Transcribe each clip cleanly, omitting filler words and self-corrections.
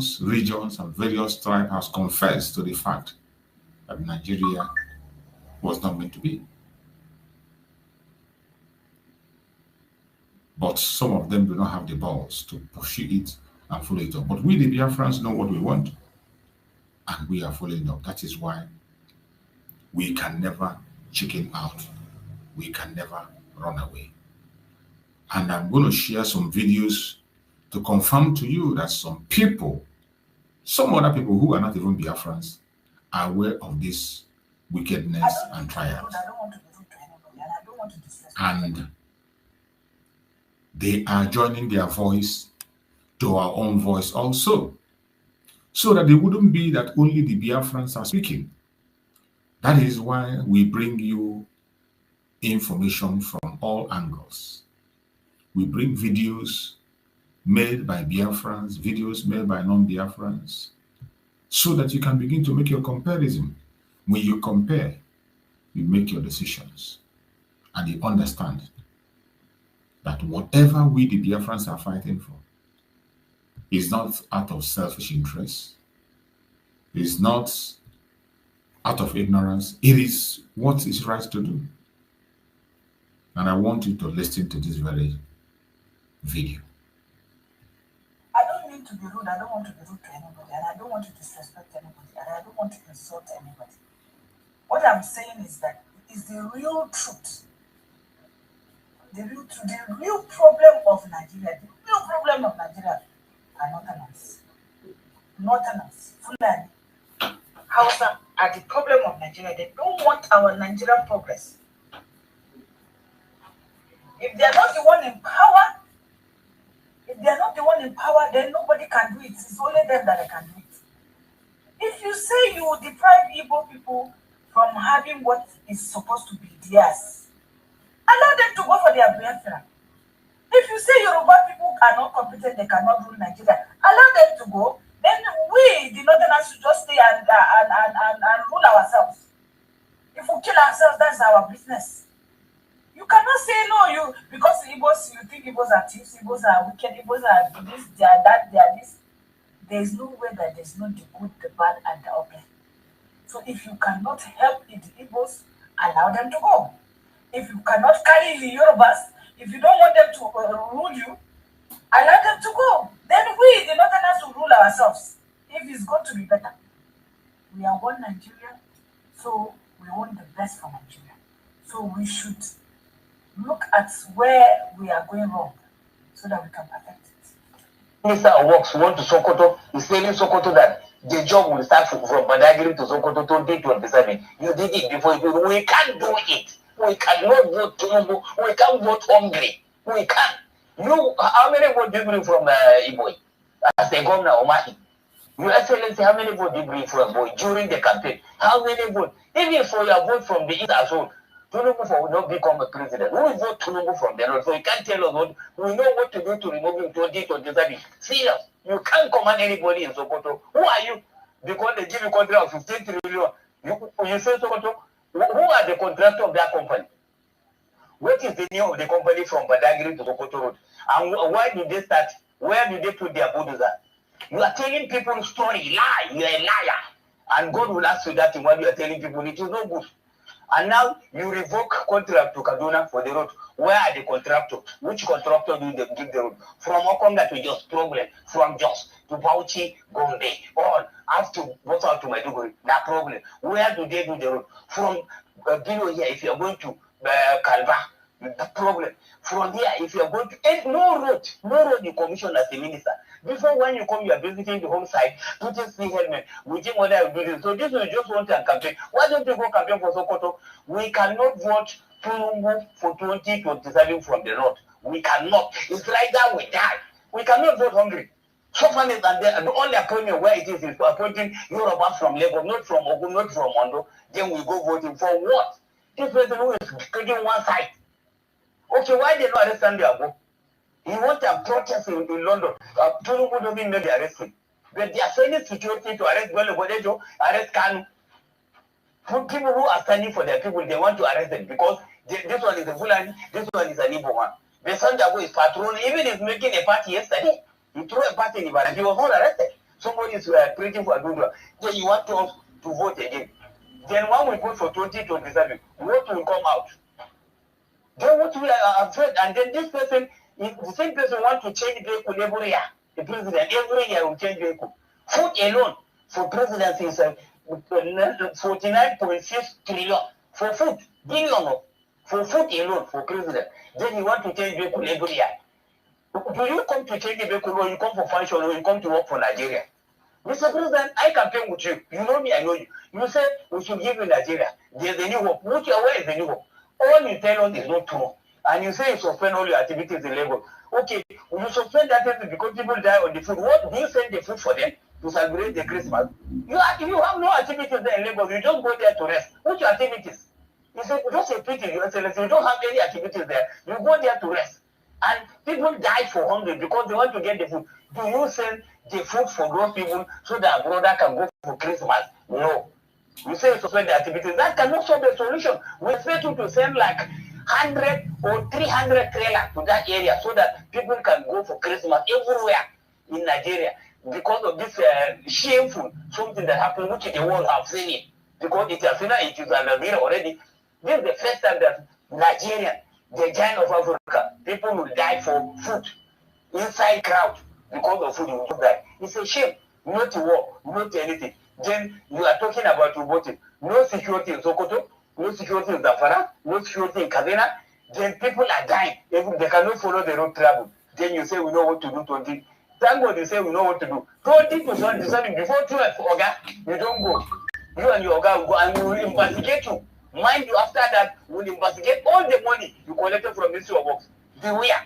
various regions and various tribes has confessed to the fact that Nigeria was not meant to be. But some of them do not have the balls to pursue it and follow it up. But we, the Biafrans, know what we want, and we are following up. That is why we can never chicken out. We can never run away. And I'm going to share some videos to confirm to you that some people, some other people who are not even Biafrans, are aware of this wickedness and trials. And they are joining their voice to our own voice also, so that it wouldn't be that only the Biafrans are speaking. That is why we bring you information from all angles. We bring videos made by Biafrans, videos made by non-Biafrans, so that you can begin to make your comparison. When you compare, you make your decisions, and you understand that whatever we, the Biafrans, are fighting for is not out of selfish interest, is not out of ignorance. It is what is right to do. And I want you to listen to this very video. I don't mean to be rude. I don't want to be rude to anybody, and I don't want to disrespect anybody, and I don't want to insult anybody. What I'm saying is that it is the real truth. The real problem of Nigeria, are Northerners. Northerners, Fulani, Hausa are the problem of Nigeria. They don't want our Nigerian progress. If they are not the one in power, then nobody can do it. It's only them that can do it. If you say you will deprive Igbo people from having what is supposed to be theirs, allow them to go for their Biafra. If you say Yoruba people are not competent, they cannot rule Nigeria, allow them to go. Then we, the Northerners, should just stay and rule ourselves. If we kill ourselves, that's our business. You cannot say no, because Igbos, you think Igbos are thieves, Igbos are wicked, Igbos are this, they are that, they are this. There is no way that there is not the good, the bad, and the ugly. So if you cannot help the Igbos, allow them to go. If you cannot carry the Yorubas, if you don't want them to rule you, allow them to go. Then we, the Northerners, will rule ourselves. If it's going to be better. We are one Nigeria, so we want the best for Nigeria. So we should look at where we are going wrong so that we can perfect it. Minister of Works went to Sokoto. He's telling Sokoto that the job will start from Badagry to Sokoto 2027. You did it before. We can't do it. We cannot vote Tinubu. We can't vote hungry. We can't. How many votes do you bring from Iboy? As a governor, Omahi. Your Excellency, how many votes do you bring from Iboy during the campaign? How many votes? Even for your vote from the East as well, Tinubu will not become a president. We will vote Tinubu from the North. So you can't tell us what we know what to do to remove him 2027. Serious. You can't command anybody in Sokoto. Who are you? Because they give you contract of 15 trillion. You say Sokoto? Who are the contractor of that company? What is the name of the company from Badagry to Sokoto Road? And why did they start? Where did they put their bulldozer? You are telling people a story, lie. You are a liar. And God will ask you that in what you are telling people. It is no good. And now you revoke contract to Kaduna for the road. Where are the contractors? Which contractor do they give the road? From Okonga to Jos, problem. From Jos to Bauchi, Gombe, all. Have to go out to Maiduguri, that problem. Where do they do the road? From below here, if you are going to Kalba, the problem. From here, if you are going to no road you commission as a minister. Before when you come, you are visiting the home site, putting free helmet, within what I will do this. So this is just one time campaign. Why don't you go campaign for Sokoto? We cannot vote Tinubu for 2027 from the north. We cannot. It's like that we die. We cannot vote hungry. So funny that the only appointment where it is appointing Yoruba from Lagos, not from Ogun, not from Ondo. Then we go voting for what? This person who is taking one side. Okay, why they not arrest Nnamdi? He wants a protest in London. Tinubu doesn't know they arrest him. But they are sending security to arrest Bolejo, arrest Kanu. People who are standing for their people, they want to arrest them because this one is a Fulani, this one is an Igbo one. The Sanjago is patrolling, even is making a party yesterday. He threw a party in Ibadan. He was not arrested. somebody is preaching for Adudua, then you want us to vote again. Then when we vote for 2027, what will come out? Then what we are afraid, and then this person, the same person want to change vehicle every year. The president every year will change vehicle. Food alone for presidency is 49.6 trillion for food, billion for food alone for president. Then you want to change vehicle every year. Do you come to change the vehicle, or you come for function, or you come to work for Nigeria? Mr. President, I campaign with you. You know me, I know you. You say we should give you Nigeria. There's a new hope. Where is the new hope? All you tell us is not true. And you say you suspend all your activities in Lagos. Okay, you suspend that because people die on the food. What do you send the food for them to celebrate the Christmas? You have no activities there in Lagos. You just go there to rest. What's your activities? You say, just a pity, Your Excellency. You don't have any activities there. You go there to rest. And people die for hunger because they want to get the food. Do you send the food for those people so that brother can go for Christmas? No. You say suspend the activities. That cannot solve the solution. We expect you to send like 100 or 300 trailers to that area so that people can go for Christmas everywhere in Nigeria because of this shameful something that happened, which the world have seen it. Because it has seen it is under already. This is the first time that Nigerian, the giant of Africa, people will die for food inside crowd because of food. You will die. It's a shame. Not war, not anything. Then you are talking about voting. No security in Sokoto, no security in Zamfara, no security in Kaduna. Then people are dying. They cannot follow the road travel. Then you say we know what to do 20. Thank God you say we know what to do. 20 to 27 before 12 Oga, you don't go. You and your Oga will go and we will investigate you. Mind you, after that, we will investigate all the money you collected from Ministry of Works. Beware.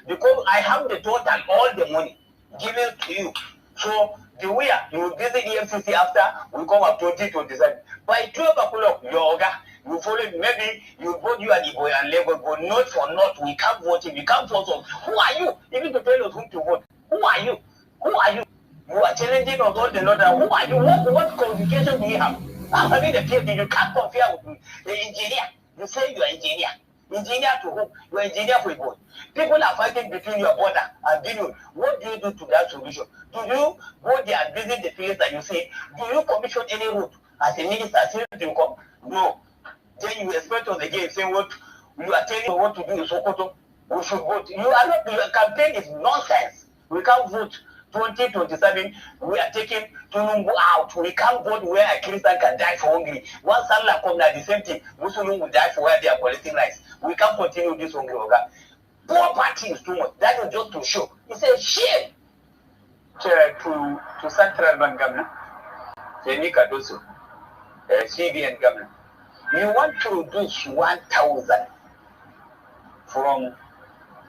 Because I have the total, all the money given to you. So beware, you will visit EFCC after we come up 2027. By 12 o'clock, your Oga, you follow, maybe you vote you and Igbo and Lagos, but not for not. We can't vote him. We can't vote him. Who are you? Even to tell us whom to vote. Who are you? Who are you? You are challenging us all the Lord. Who are you? What qualification do you have? I'm having the PhD. You can't compare with the engineer. You say you are engineer. Engineer to whom? You are engineer for Igbo. People are fighting between your border and Benue. What do you do to that solution? Do you go there and visit the place that you see? Do you commission any route as a minister since you come? No. Then you expect us again saying what you are telling what to do in Sokoto. We should vote. You are not. Your campaign is nonsense. We can't vote 2027. We are taking Tunumbu out. We can't vote where a Christian can die for hungry. Once Salah comes, the same thing. Muslim will die for where they are collecting rice. We can't continue this hungry. Poor party is too much. That is just to show. It's a shame. To Central Bank Governor, Jenika Doso, CBN Governor. You want to reduce 1,000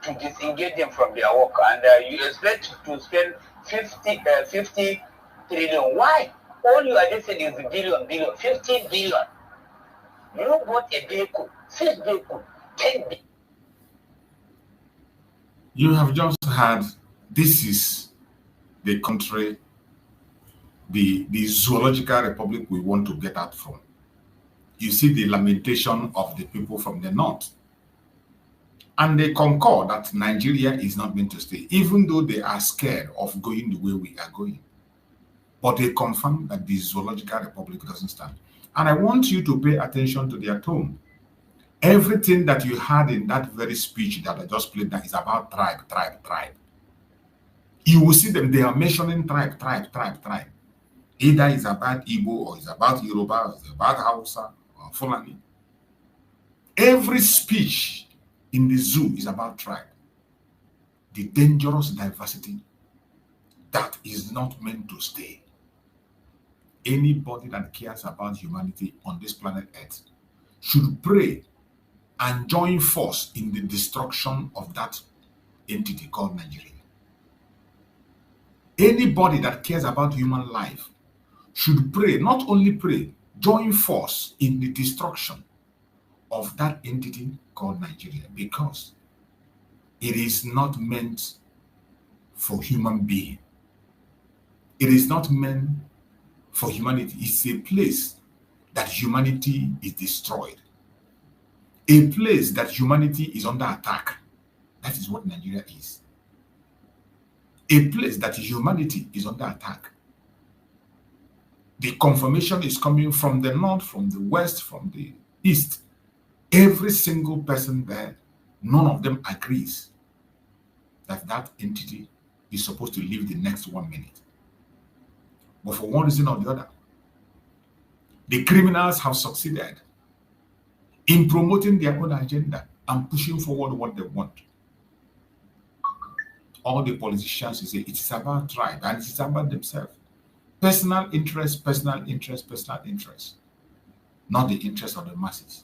to disengage them from their work, and you expect to spend 50 trillion. Why? All you are listening is billion, 50 billion. You bought a vehicle, 6 vehicles, 10 billion. You have just had, this is the country, the zoological republic we want to get out from. You see the lamentation of the people from the north. And they concur that Nigeria is not meant to stay, even though they are scared of going the way we are going. But they confirm that the zoological republic doesn't stand. And I want you to pay attention to their tone. Everything that you had in that very speech that I just played that is about tribe. You will see them, they are mentioning tribe. Either it's about Igbo, or it's about Yoruba, or it's about Hausa, or Fulani. Every speech in the zoo is about tribe. The dangerous diversity that is not meant to stay. Anybody that cares about humanity on this planet Earth should pray and join force in the destruction of that entity called Nigeria. Anybody that cares about human life should pray, not only pray, join force in the destruction of that entity called Nigeria, because it is not meant for human being. It is not meant for humanity. It's a place that humanity is destroyed. A place that humanity is under attack. That is what Nigeria is. a place that humanity is under attack. The confirmation is coming from the north, from the west, from the east. Every single person there, none of them agrees that that entity is supposed to live the next 1 minute. But for one reason or the other, the criminals have succeeded in promoting their own agenda and pushing forward what they want. All the politicians say it is about tribe and it is about themselves. Personal interest, personal interest, personal interest, not the interest of the masses.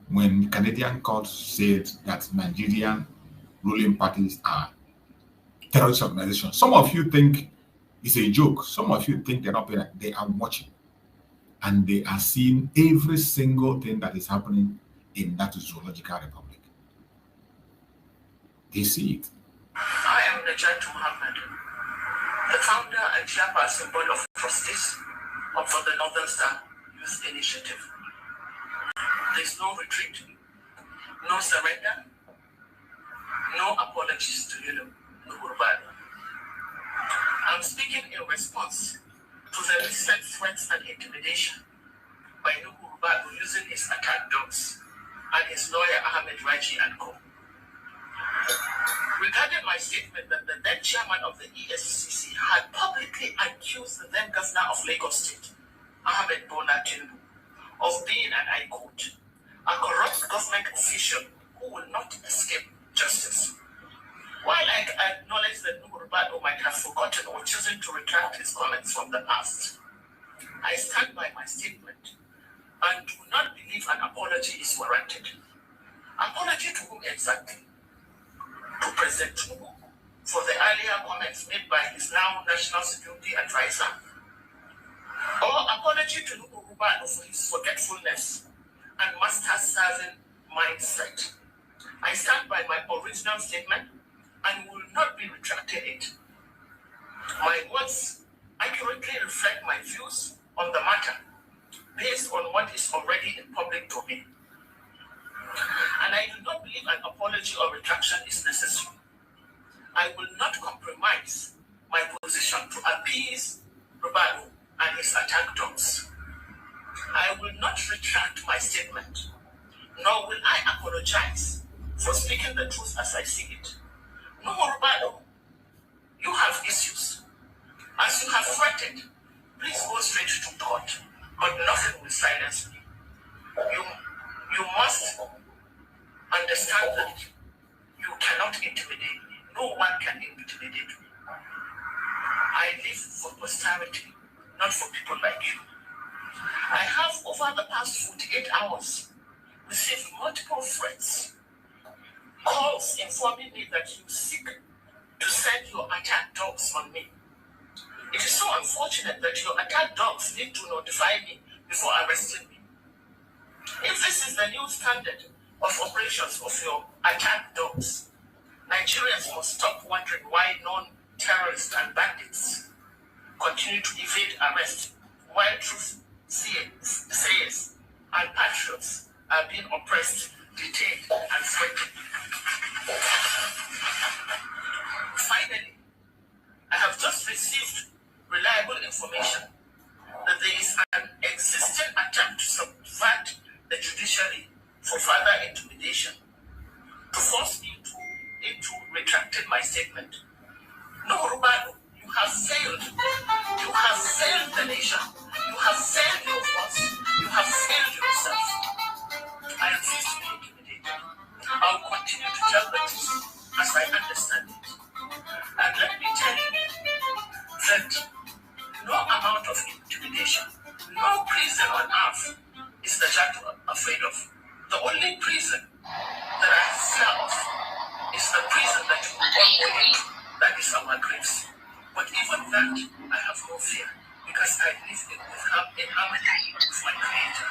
When Canadian court said that Nigerian ruling parties are terrorist organizations, some of you think it's a joke. Some of you think they're not paying. They are watching. And they are seeing every single thing that is happening in that zoological republic. They see it. I am Najat Muhammad, the founder and chairperson board of trustees for the Northern Star Youth Initiative. There is no retreat, no surrender, no apologies to Nuhurbad. I'm speaking in response to the recent threats and intimidation by Nuhurbad using his attack dogs and his lawyer Ahmed Raji and co. Regarding my statement that the then chairman of the ESCC had publicly accused the then governor of Lagos State, Ahmed Bola Tinubu, of being, and I quote, a corrupt government official who will not escape justice. While I acknowledge that Nuhurbado might have forgotten or chosen to retract his comments from the past, I stand by my statement and do not believe an apology is warranted. Apology to whom exactly? To President Tinubu for the earlier comments made by his now National Security Advisor? Or apology to Nuhurbado for his forgetfulness and master-serving mindset? I stand by my original statement and will not be retracting it. My words accurately reflect my views on the matter based on what is already in public domain. And I do not believe an apology or retraction is necessary. I will not compromise my position to appease Rubado and his attack dogs. I will not retract my statement, nor will I apologize for speaking the truth as I see it. No, Rubado, you have issues. As you have threatened, please go straight to court, but nothing will silence me. You must understand that you cannot intimidate me. No one can intimidate me. I live for posterity, not for people like you. I have, over the past 48 hours, received multiple threats, calls informing me that you seek to send your attack dogs on me. It is so unfortunate that your attack dogs need to notify me before arresting me. If this is the new standard of operations of your attack dogs, Nigerians must stop wondering why non-terrorists and bandits continue to evade arrest while truth sayers and patriots are being oppressed, detained, and threatened. Finally, I have just received reliable information that there is an existing attempt to subvert the judiciary for further intimidation, to force me into retracting my statement. No, Rubado, you have failed. You have failed the nation. You have failed your cause. You have failed yourself. I refuse to be intimidated. I'll continue to tell the truth as I understand it. And let me tell you that no amount of intimidation, no prison on earth is the judge afraid of. The only prison that I fear of is the prison that you will all go into. That is our graves. But even that, I have no fear because I live in harmony with my Creator.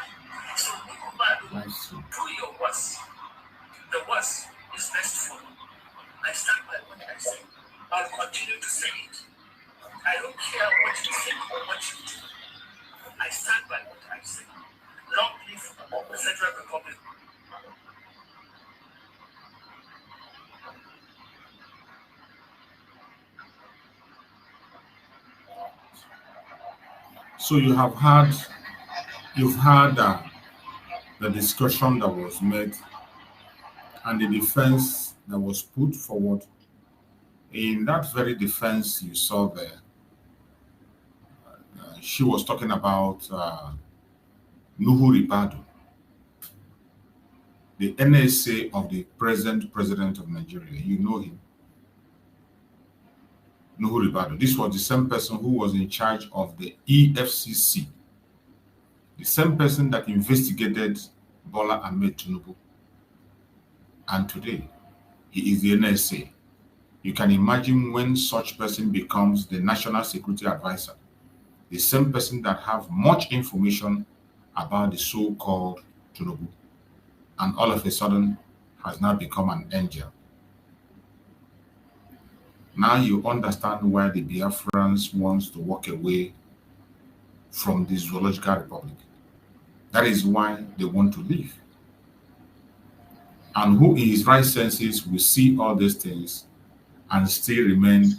So, do your worst. The worst is best for you. I stand by what I say. I'll continue to say it. I don't care what you think or what you do. I stand by what I say. Long live the Federal Republic. So you've had the discussion that was made and the defense that was put forward. In that very defense you saw there, she was talking about Nuhu Ribadu, the NSA of the present president of Nigeria. You know him, Nuhu Ribadu. This was the same person who was in charge of the EFCC, the same person that investigated Bola Ahmed Tinubu. And today, he is the NSA. You can imagine when such person becomes the National Security Advisor, the same person that have much information about the so-called Tinubu, and all of a sudden has now become an angel. Now you understand why the Biafrans wants to walk away from the Zoological Republic. That is why they want to leave. And who in his right senses will see all these things and still remain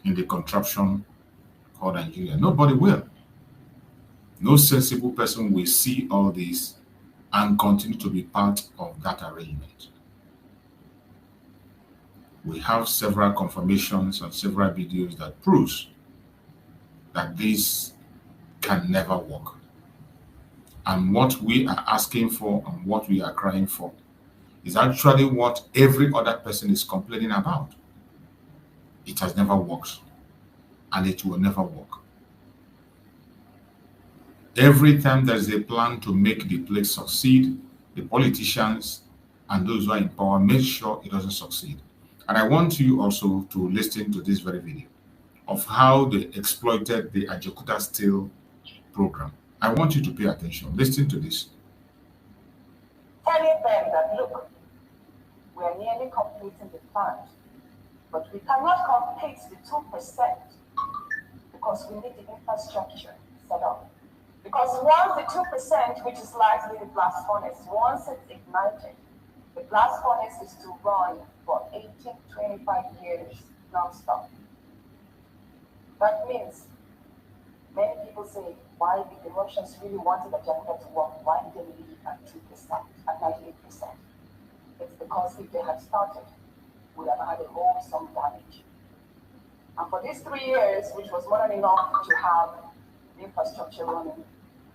in the contraption called Nigeria? Nobody will. No sensible person will see all this and continue to be part of that arrangement. We have several confirmations and several videos that proves that this can never work. And what we are asking for and what we are crying for is actually what every other person is complaining about. It has never worked, and it will never work. Every time there is a plan to make the place succeed, the politicians and those who are in power make sure it doesn't succeed. And I want you also to listen to this very video of how they exploited the Ajakuta Steel program. I want you to pay attention. Listen to this. Telling them that, look, we are nearly completing the fund, but we cannot complete the 2% because we need the infrastructure set up. Because once the 2%, which is largely the blast furnace, once it's ignited, the blast furnace is to run for 18 to 25 years non-stop. That means many people say, why did the Russians really wanted the Jakarta to work? Why did they leave at 2%, at 98%? It's because if they had started, we would have had a wholesome damage. And for these 3 years, which was more than enough to have the infrastructure running,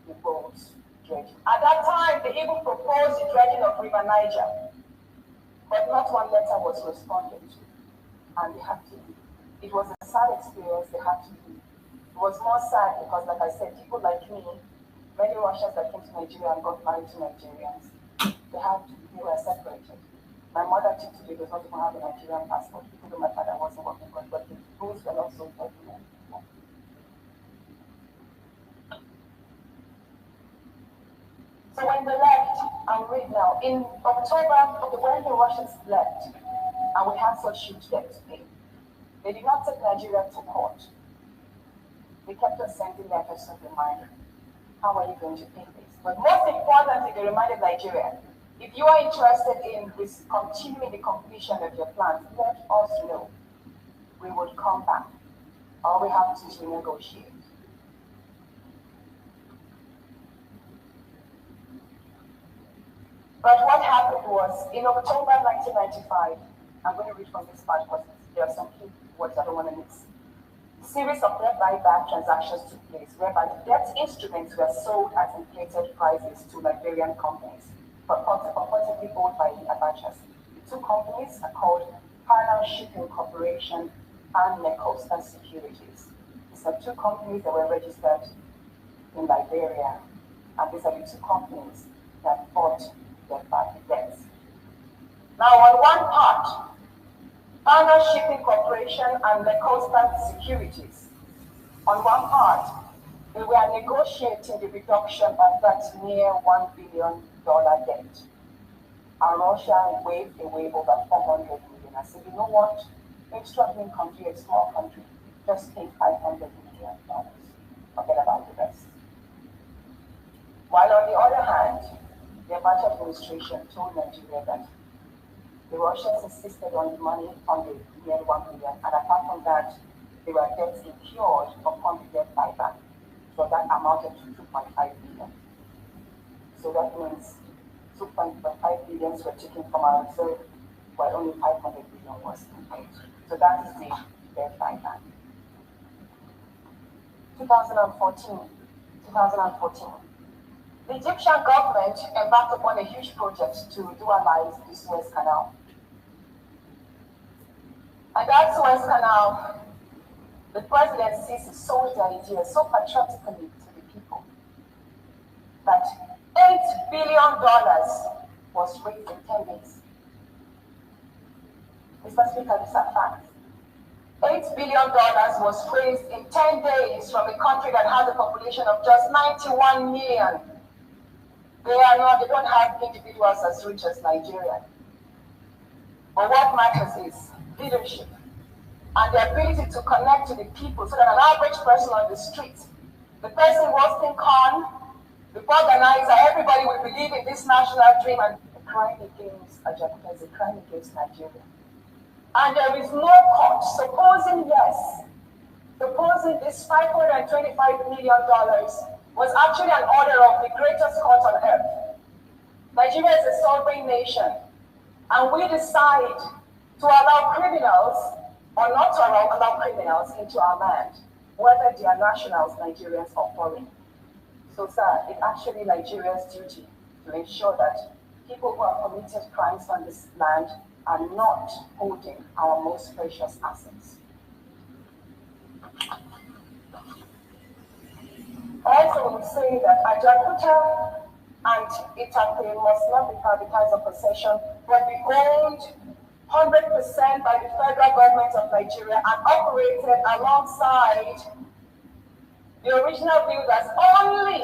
the roads, dredging. At that time, they even proposed the dredging of River Niger, but not one letter was responded to, and they had to leave. It was a sad experience, they had to leave. It was more sad because, like I said, people like me, many Russians that came to Nigeria and got married to Nigerians, they were separated. My mother till today does not even have a Nigerian passport, even though my father wasn't working for it, but the rules were not so prevalent. So when they left, I'll read now, in October, when the Russians left, and we had such huge debt to pay, they did not take Nigeria to court. They kept us sending letters of reminder. How are you going to pay this? But most importantly, they reminded Nigeria, if you are interested in continuing the completion of your plans, let us know. We would come back. All we have to do is renegotiate. But what happened was, in October 1995, I'm going to read from this part because there are some key words I don't want to miss. A series of debt buyback transactions took place whereby the debt instruments were sold at inflated prices to Liberian companies, purportedly owned by the Abachas. The two companies are called Kanu Shipping Corporation and Coastal Securities. These are two companies that were registered in Liberia, and these are the two companies that bought their debts. Now, on one part, Kanu Shipping Corporation and Coastal Securities, on one part, they were negotiating the reduction of that near $1 billion debt. And Russia waived away over 400 million. I said, you know what? A struggling country, a small country, just pay $500 million. Forget about the rest. While on the other hand, the Abacha administration told Nigeria that the Russians insisted on the money on the near $1 billion, and apart from that, they were debts incurred upon the debt buyback. So that amounted to 2.5 billion. So that means 2.5 billion were taken from our reserve, while only 500 billion was paid. So that is the deadline. 2014. The Egyptian government embarked upon a huge project to dualize the Suez Canal. And that Suez Canal, the presidency sold the idea so patriotically to the people that $8 billion was raised in 10 days. Mr. Speaker, these are facts. $8 billion was raised in 10 days from a country that has a population of just 91 million. They don't have individuals as rich as Nigeria. But what matters is leadership and the ability to connect to the people so that an average person on the street, the person roasting corn, the organizer, everybody will believe in this national dream. And the crime against Ajakuta is a crime against Nigeria. And there is no court, supposing this $525 million was actually an order of the greatest court on earth. Nigeria is a sovereign nation, and we decide to allow criminals or not to allow criminals into our land, whether they are nationals, Nigerians, or foreign. So, sir, it's actually Nigeria's duty to ensure that people who have committed crimes on this land are not holding our most precious assets. I also would say that Ajakuta and Itape must not be privatized or possession, but be owned 100% by the federal government of Nigeria and operated alongside the original builders only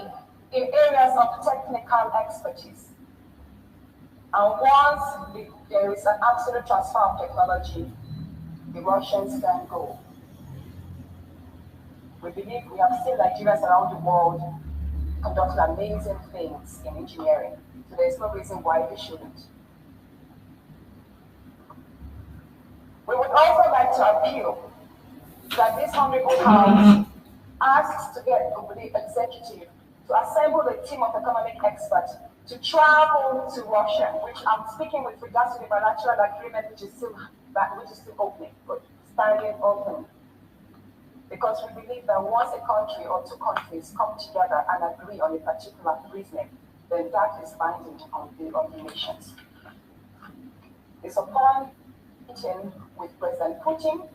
in areas of technical expertise. And once there is an absolute transfer of technology, the Russians can go. We believe we have seen Nigerians around the world conducting amazing things in engineering, so there's no reason why they shouldn't. We would also like to appeal that this Honorable House asks to get the executive to assemble a team of economic experts to travel to Russia, which I'm speaking with regards to the bilateral agreement, which is still opening, but standing open. Because we believe that once a country or two countries come together and agree on a particular reasoning, then that is binding on the nations. It's upon meeting with President Putin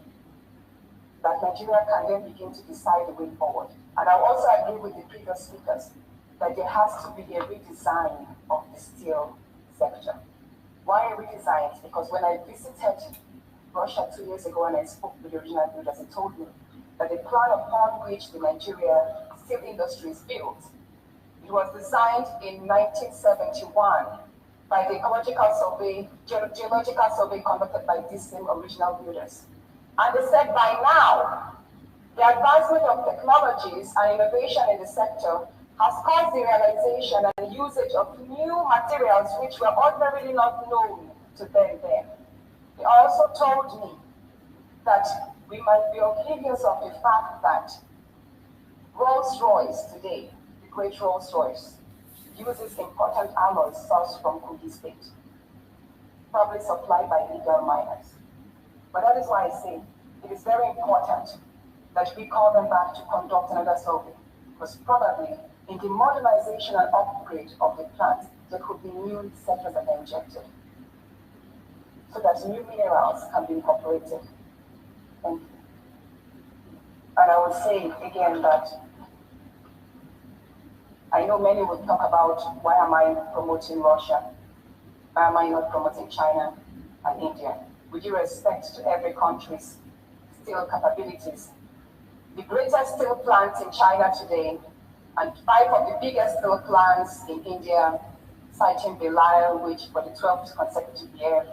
that Nigeria can then begin to decide the way forward. And I also agree with the previous speakers that there has to be a redesign of the steel sector. Why a redesign? Because when I visited Russia 2 years ago and I spoke with the original builders, they told me that the plan upon which the Nigeria steel industry is built, it was designed in 1971 by the geological survey conducted by these same original builders. And they said by now, the advancement of technologies and innovation in the sector has caused the realization and usage of new materials which were ordinarily not known to them then. They also told me that we might be oblivious of the fact that Rolls-Royce today, the great Rolls-Royce, uses important alloys sourced from Kogi State, probably supplied by legal miners. But that is why I say it is very important that we call them back to conduct another survey, because probably in the modernization and upgrade of the plant, there could be new sectors that are injected, so that new minerals can be incorporated. Thank you. And I will say again that I know many will talk about why am I promoting Russia? Why am I not promoting China and India? With due respect to every country's steel capabilities, the greatest steel plants in China today and 5 of the biggest steel plants in India, citing Belial, which for the 12th consecutive year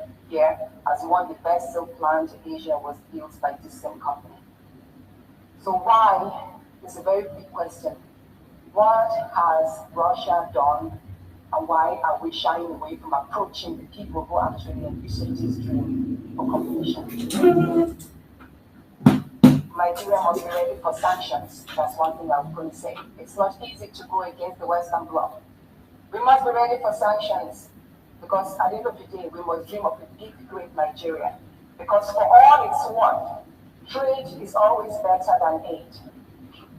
as one of the best steel plants in Asia, was built by this same company. So why is a very big question. What has Russia done, and why are we shying away from approaching the people who actually envisage this dream for competition? My Nigeria must be ready for sanctions. That's one thing I'm going to say. It's not easy to go against the Western Bloc. We must be ready for sanctions because at the end of the day, we must dream of a big, great Nigeria. Because for all it's worth, trade is always better than aid.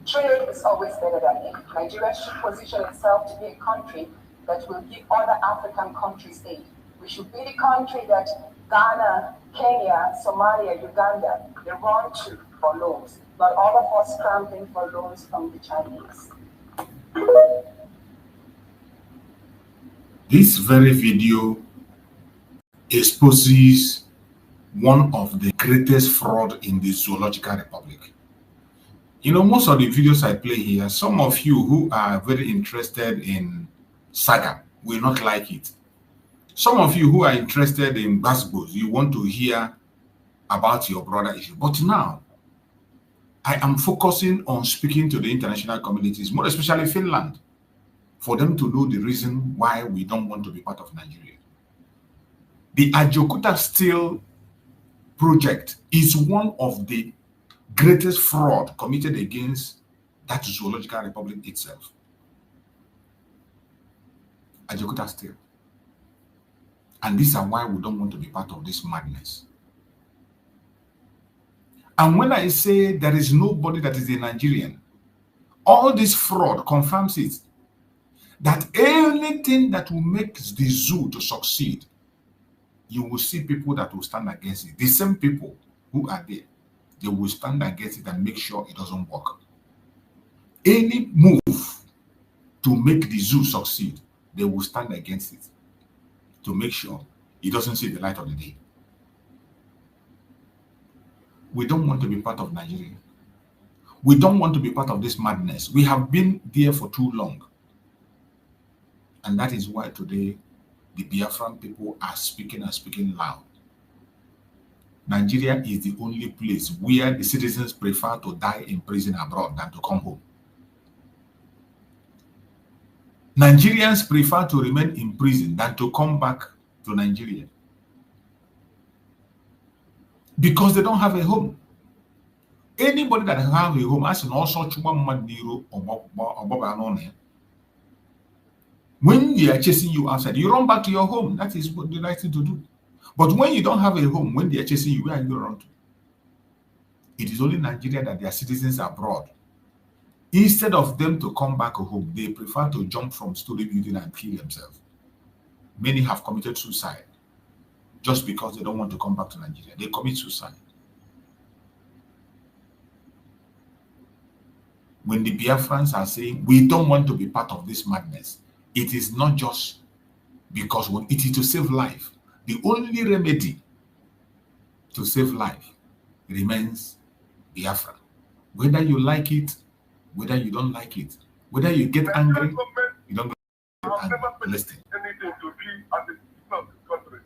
Trade is always better than aid. Nigeria should position itself to be a country that will give other African countries aid. We should be the country that Ghana, Kenya, Somalia, Uganda, they run to for loans. Not all of us scrambling for loans from the Chinese. This very video exposes one of the greatest fraud in the Zoological Republic. You know, most of the videos I play here, some of you who are very interested in saga will not like it. Some of you who are interested in Basbos, you want to hear about your brother issue. But now, I am focusing on speaking to the international communities, more especially Finland, for them to know the reason why we don't want to be part of Nigeria. The Ajokuta Steel project is one of the greatest fraud committed against that Zoological Republic itself. Ajokuta Steel. And these are why we don't want to be part of this madness. And when I say there is nobody that is a Nigerian, all this fraud confirms it. That anything that will make the zoo to succeed, you will see people that will stand against it. The same people who are there, they will stand against it and make sure it doesn't work. Any move to make the zoo succeed, they will stand against it to make sure it doesn't see the light of the day. We don't want to be part of Nigeria. We don't want to be part of this madness. We have been there for too long. And that is why today the Biafran people are speaking and speaking loud. Nigeria is the only place where the citizens prefer to die in prison abroad than to come home. Nigerians prefer to remain in prison than to come back to Nigeria. Because they don't have a home. Anybody that have a home, as in also when they are chasing you outside, you run back to your home. That is what the right thing to do. But when you don't have a home, when they are chasing you, where are you going to run to? It is only Nigeria that their citizens are abroad. Instead of them to come back home, they prefer to jump from story building and kill themselves. Many have committed suicide just because they don't want to come back to Nigeria. They commit suicide. When the Biafrans are saying, we don't want to be part of this madness, it is not just because it is to save life. The only remedy to save life remains Biafra. Whether you like it, whether you don't like it, whether you get angry, you don't get angry. Listen. Anything to be as a citizen of this country.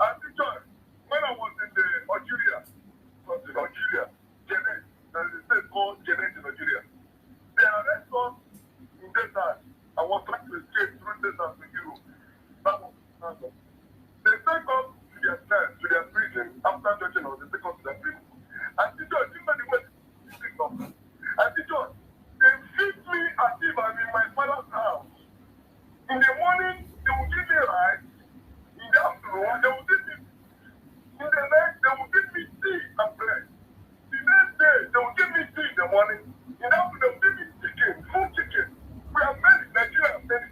And teacher, when I was in the Algeria, Jenet, there is a state called Jenet in Algeria. They arrest us in desert. I was trying to escape through desert to Europe. That was answer. They take us to their cell, to their prison, after judging us, they take us to their prison. And teacher, do you know the way they take us? And teacher, they feed me as if I'm in my father's house. In the morning, they will give me rice. In the afternoon, they will give me. In the night, they will give me tea and bread. The next day, they will give me tea in the morning. In the afternoon, they will give me chicken, full chicken. We are many, Nigeria and many.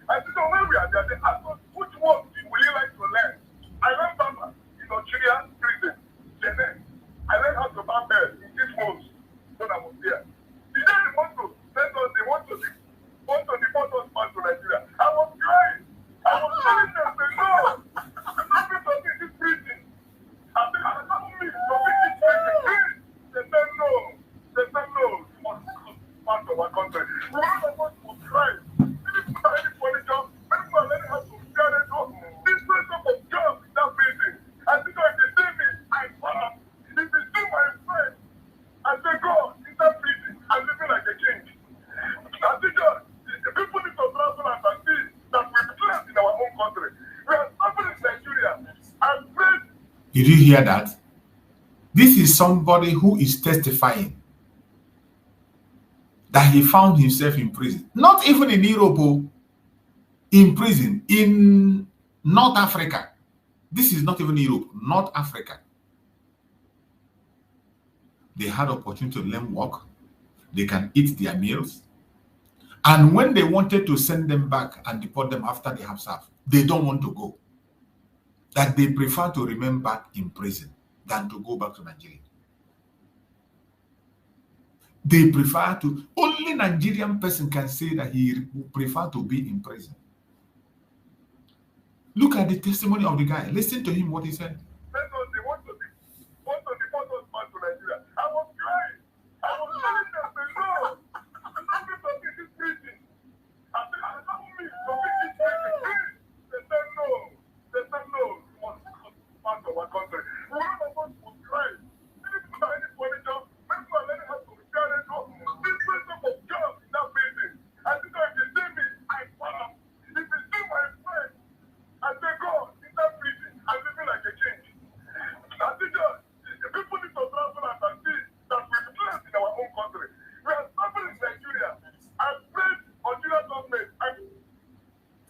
And so when we are there, they ask us, which work will you like to learn? I learned Bama in Algeria prison, Jenet. I learned how to ban birds in 6 months when I was there. The day they want to send us, they want to deport us back to Nigeria. I was crying. I was telling them, no, I'm not going to be in this prison. I said, I don't mean to be in this prison. They said no. They said no. You must come back to our country. One of us was crying. Didn't put any furniture. Many people are learning how to share it up. This place of jobs in that prison. I think if they see me, I fall. If they see my friend, I say, God, in that prison, I'm living like a king. I think the people need to travel and see that we're blessed in our own country. We are suffering in Nigeria. I'm praying. Did you hear that? This is somebody who is testifying that he found himself in prison. Not even in Europe, in prison, in North Africa. This is not even Europe, North Africa. They had opportunity to learn work. They can eat their meals. And when they wanted to send them back and deport them after they have served, they don't want to go. That they prefer to remain back in prison than to go back to Nigeria. They prefer to, only Nigerian person can say that he prefer to be in prison. Look at the testimony of the guy. Listen to him, what he said. They want to deport us back to Nigeria. I was crying. I was telling them, no, I'm not going to be this prison. I said, I don't mean to be this prison. They said no. They said no. You must come back to our country. One of us was crying. They didn't have any furniture. Maybe I let have to return it to this person of God in that building. And if they see me, I fall. If they see my friend, I say, God, in that prison, I'm living like a king. I think the people need to travel and see that we're blessed in our own country. We are suffering in Nigeria. I praise Nigeria government.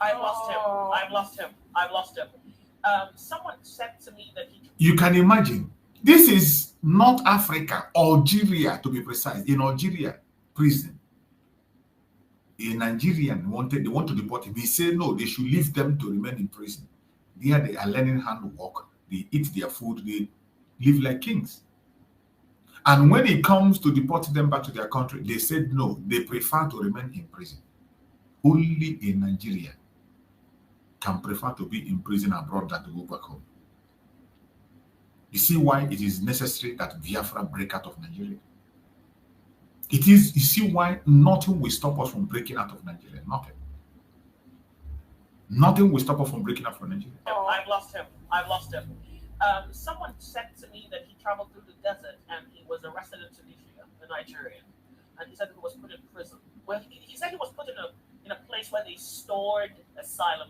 I've lost him. I've lost him. I've lost him. Someone said to me that he... You can imagine, this is North Africa, Algeria to be precise. In Algeria, prison. A Nigerian they want to deport him. He said no, they should leave them to remain in prison. There they are learning handwork. They eat their food. They live like kings. And when it comes to deporting them back to their country, they said no, they prefer to remain in prison. Only a Nigerian can prefer to be in prison abroad than to go back home. You see why it is necessary that Biafra break out of Nigeria? It is, you see why nothing will stop us from breaking out of Nigeria. Nothing. Nothing will stop us from breaking out from Nigeria. I've lost him. I've lost him. Someone said to me that he traveled through the desert and he was arrested in Tunisia, a Nigerian, and he said he was put in prison. Well, he said he was put in a place where they stored asylum,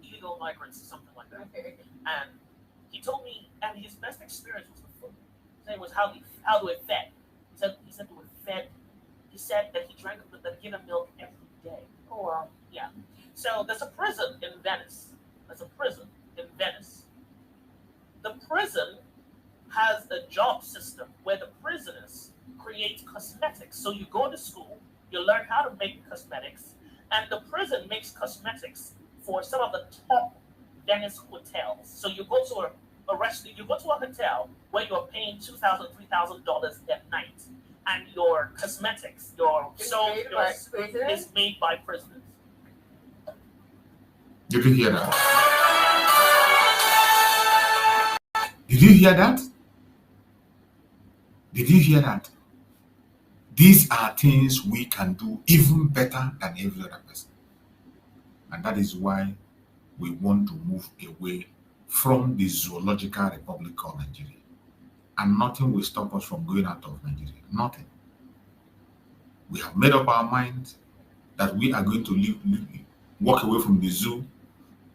illegal migrants or something like that. And he told me, and his best experience was the food. He said it was how they were fed. He said they were fed. He said that he drank the given milk every day. Oh, wow. Yeah. So there's a prison in Venice. There's a prison in Venice. The prison has a job system where the prisoners create cosmetics. So you go to school, you learn how to make cosmetics, and the prison makes cosmetics for some of the top Venice hotels. So you go to a restaurant, you go to a hotel where you're paying $2,000, $3,000 a night, and your cosmetics, your soap, is made by prisoners. Did you hear that? Did you hear that? Did you hear that? These are things we can do even better than every other person. And that is why we want to move away from the zoological republic called Nigeria. And nothing will stop us from going out of Nigeria. Nothing. We have made up our minds that we are going to walk away from the zoo.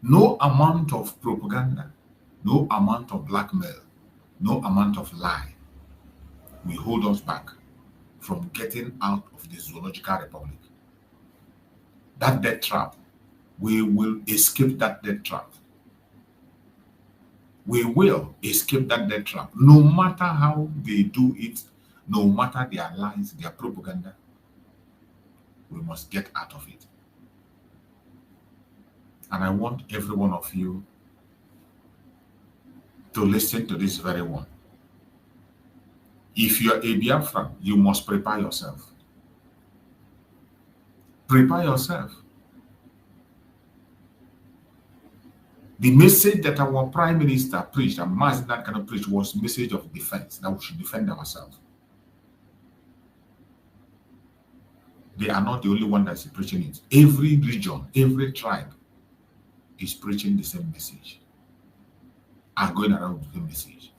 No amount of propaganda, no amount of blackmail, no amount of lie will hold us back from getting out of the zoological republic. That death trap, we will escape that death trap. We will escape that death trap. No matter how they do it, no matter their lies, their propaganda, we must get out of it. And I want every one of you to listen to this very one. If you are a Biafran, you must prepare yourself. Prepare yourself. The message that our Prime Minister preached, and Mazi Kanu preached, was a message of defense, that we should defend ourselves. They are not the only one that's preaching it. Every region, every tribe is preaching the same message and going around with the same message.